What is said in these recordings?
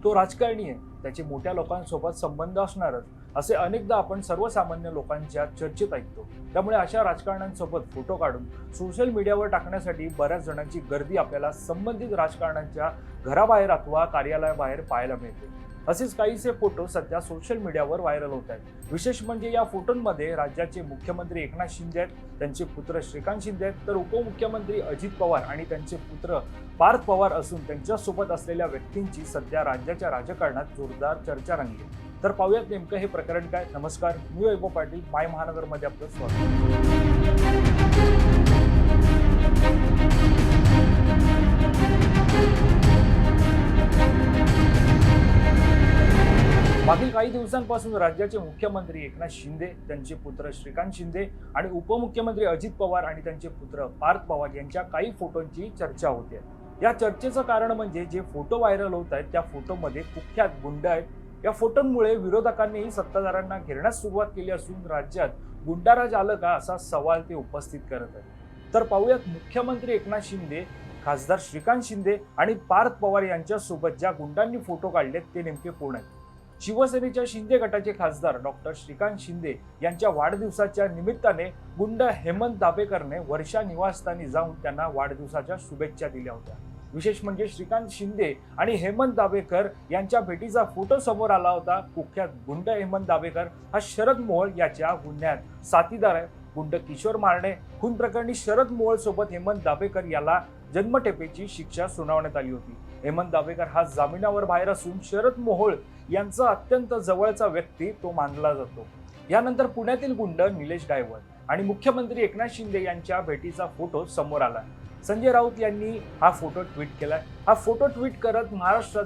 तो राजकारणी आहे, त्याचे मोठ्या लोकांसोबत संबंध असणारच, असे अनेकदा आपण सर्वसामान्य लोकांच्या चर्चेत ऐकतो। त्यामुळे अशा राजकारण्यांसोबत फोटो काढून सोशल मीडियावर टाकण्यासाठी बऱ्याच जणांची गर्दी आपल्याला संबंधित राजकारण्यांच्या घराबाहेर अथवा कार्यालयाबाहेर पाहायला मिळते। असेच काहीसे फोटो सध्या सोशल मीडियावर व्हायरल होत आहेत। विशेष म्हणजे या फोटोंमध्ये राज्याचे मुख्यमंत्री एकनाथ शिंदे आहेत, त्यांचे पुत्र श्रीकांत शिंदे आहेत, तर उपमुख्यमंत्री अजित पवार आणि त्यांचे पुत्र पार्थ पवार असून त्यांच्यासोबत असलेल्या व्यक्तींची सध्या राज्याच्या राजकारणात जोरदार चर्चा रंगली। तर पाहूयात नेमकं हे प्रकरण काय। नमस्कार, मी वैभव पाटील, माय महानगरमध्ये आपलं स्वागत। मागील काही दिवसांपासून राज्याचे मुख्यमंत्री एकनाथ शिंदे, त्यांचे पुत्र श्रीकांत शिंदे आणि उपमुख्यमंत्री अजित पवार आणि त्यांचे पुत्र पार्थ पवार यांच्या काही फोटोंची चर्चा होते। या चर्चेचं कारण म्हणजे जे फोटो व्हायरल होत आहेत त्या फोटोमध्ये कुख्यात गुंड आहेत। या फोटोंमुळे विरोधकांनीही सत्ताधाऱ्यांना घेरण्यास सुरुवात केली असून राज्यात गुंडाराज आलं का असा सवाल ते उपस्थित करत आहेत। तर पाहूयात मुख्यमंत्री एकनाथ शिंदे, खासदार श्रीकांत शिंदे आणि पार्थ पवार यांच्यासोबत ज्या गुंडांनी फोटो काढलेत ते नेमके कोण आहेत। शिवसेनेच्या शिंदे गटाचे खासदार डॉक्टर श्रीकांत शिंदे यांच्या वाढदिवसाच्या निमित्ताने गुंड हेमंत दाभेकरने वर्षा निवासस्थानी जाऊन त्यांना वाढदिवसाच्या शुभेच्छा दिल्या होत्या। विशेष म्हणजे श्रीकांत शिंदे आणि हेमंत दाभेकर यांच्या भेटीचा फोटो समोर आला होता। कुख्यात गुंड हेमंत दाभेकर हा शरद मोहोळ याच्या गुन्ह्यात साथीदार आहे। गुंड किशोर मारणे खून प्रकरणी शरद मोहोळ सोबत हेमंत दाभेकर याला जन्मठेपेची शिक्षा सुनावण्यात आली होती। हेमंत दाभेकर हा जामिनावर बाहेर असून शरद मोहोळ यांचा अत्यंत जवळचा व्यक्ती तो मानला जातो। यानंतर पुण्यातील गुंड निलेश गायवळ आणि मुख्यमंत्री एकनाथ शिंदे यांच्या भेटीचा फोटो समोर आला। संजय राऊत यांनी हा फोटो ट्विट केलाय। हा फोटो ट्विट करत महाराष्ट्रात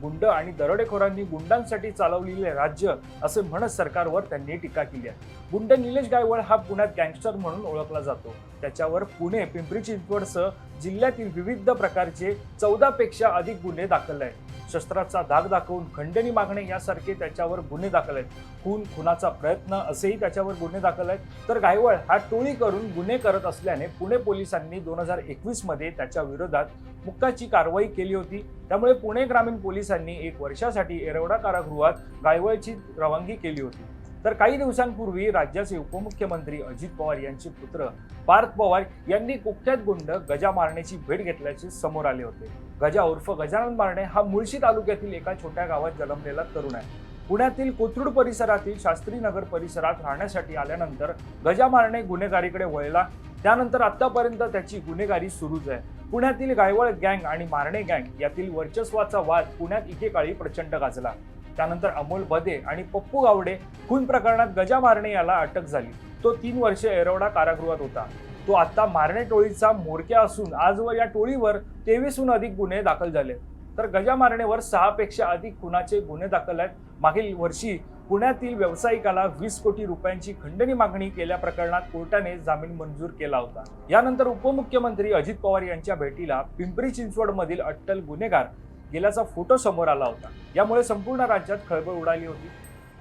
गुंड आणि दरोडेखोरांनी गुंडांसाठी चालवलेले राज्य असे म्हणत सरकारवर त्यांनी टीका केली आहे। गुंड निलेश गायवळ हा पुण्यात गँगस्टर म्हणून ओळखला जातो। त्याच्यावर पुणे, पिंपरी चिंचवडसह जिल्ह्यातील विविध प्रकारचे 14 पेक्षा अधिक गुन्हे दाखल आहेत। शस्त्राचा धाक दाखवून खंडणी मागणे यासारखे त्याच्यावर गुन्हे दाखल आहेत। खुनाचा प्रयत्न असेही त्याच्यावर गुन्हे दाखल आहेत। तर गायवळ हा टोळी करून गुन्हे करत असल्याने पुणे पोलिसांनी 2021 मध्ये त्याच्या विरोधात मुक्काची कारवाई केली होती। त्यामुळे पुणे ग्रामीण पोलिसांनी 1 वर्षासाठी येरवडा कारागृहात गायवळची रवानगी केली होती। तर काही दिवसांपूर्वी राज्याचे उपमुख्यमंत्री अजित पवार यांचे पुत्र पार्थ पवार यांनी कुख्यात गुंड गजा मारण्याची भेट घेतल्याचे समोर आले होते। गजा उर्फ गजानन मारणे हा मुळशी तालुक्यातील एका छोट्या गावात जन्मलेला तरुण आहे। पुण्यातील कोथरूड परिसरातील शास्त्री नगर परिसरात राहण्यासाठी आल्यानंतर गजा मारणे गुन्हेगारीकडे वळला। त्यानंतर आतापर्यंत त्याची गुन्हेगारी सुरूच आहे। पुण्यातील गायवळ गँग आणि मारणे गँग यातील वर्चस्वाचा वाद पुण्यात एकेकाळी प्रचंड गाजला। त्यानंतर अमोल बदे आणि पप्पू गावडे खून प्रकरणात गजा मारणे याला अटक झाली। तो 3 वर्षे येरवडा कारागृहात होता। तो आता मारणे टोळीचा म्होरक्या असून आजवर या टोळीवर 23हून अधिक गुन्हे दाखल झाले। तर गजा मारणेवर 6 पेक्षा अधिक खुनाचे गुन्हे दाखल आहेत। मागील वर्षी पुण्यातील व्यावसायिकाला 20 कोटी रुपयांची खंडणी मागणी केल्या प्रकरणात कोर्टाने जामीन मंजूर केला होता। यानंतर उपमुख्यमंत्री अजित पवार यांच्या भेटीला पिंपरी चिंचवडमधील अट्टल गुन्हेगार गेल्याचा फोटो समोर आला होता। यामुळे संपूर्ण राज्यात खळबळ उडाली होती।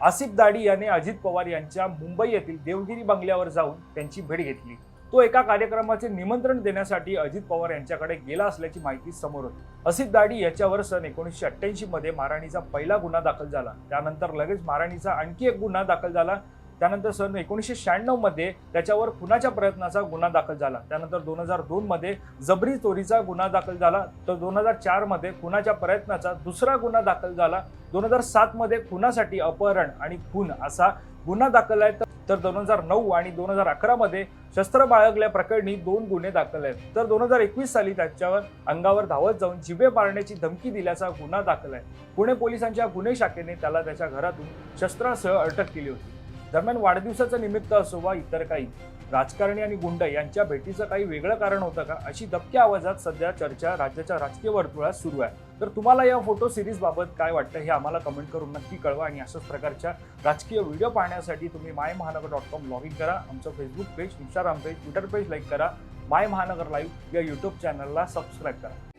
आसिफ दाडी याने अजित पवार यांच्या मुंबई येथील देवगिरी बंगल्यावर जाऊन त्यांची भेट घेतली। तो एका कार्यक्रमाचे निमंत्रण देण्यासाठी अजित पवार यांच्याकडे गेला असल्याची माहिती समोर होती। आसिफ दाडी याच्यावर सन 1988 मध्ये मारहाणीचा पहिला गुन्हा दाखल झाला। त्यानंतर लगेच मारहाणीचा आणखी एक गुन्हा दाखल झाला। त्यानंतर सन 1996 मध्ये त्याच्यावर खुनाच्या प्रयत्नाचा गुन्हा दाखल झाला। त्यानंतर 2002 मध्ये जबरी चोरीचा गुन्हा दाखल झाला। तर 2004 मध्ये खुनाच्या प्रयत्नाचा दुसरा गुन्हा दाखल झाला। 2007 मध्ये खुनासाठी अपहरण आणि खून असा गुन्हा दाखल आहे। तर 2009 आणि 2011 मध्ये शस्त्र बाळगल्या प्रकरणी 2 गुन्हे दाखल आहेत। तर 2021 साली त्याच्यावर अंगावर धावत जाऊन जिवे मारण्याची धमकी दिल्याचा गुन्हा दाखल आहे। पुणे पोलिसांच्या गुन्हे शाखेने त्याला त्याच्या घरातून शस्त्रासह अटक केली होती। दरम्यान वाढदिवसाचं निमित्त असो वा इतर काही, राजकारणी आणि गुंड यांच्या भेटीचं काही वेगळं कारण होतं का अशी दबक्या आवाजात सध्या चर्चा राज्याच्या राजकीय वर्तुळात सुरू आहे। तर तुम्हाला या फोटो सिरीज बाबत काय वाटतं हे आम्हाला कमेंट करून नक्की कळवा। आणि अशाच प्रकारच्या राजकीय व्हिडिओ पाहण्यासाठी तुम्ही मायमहानगर.com लॉग इन करा। आमचं Facebook page, Instagram page, Twitter page like करा। माय महानगर लाईव्ह या यूट्यूब चॅनलला सबस्क्राईब करा।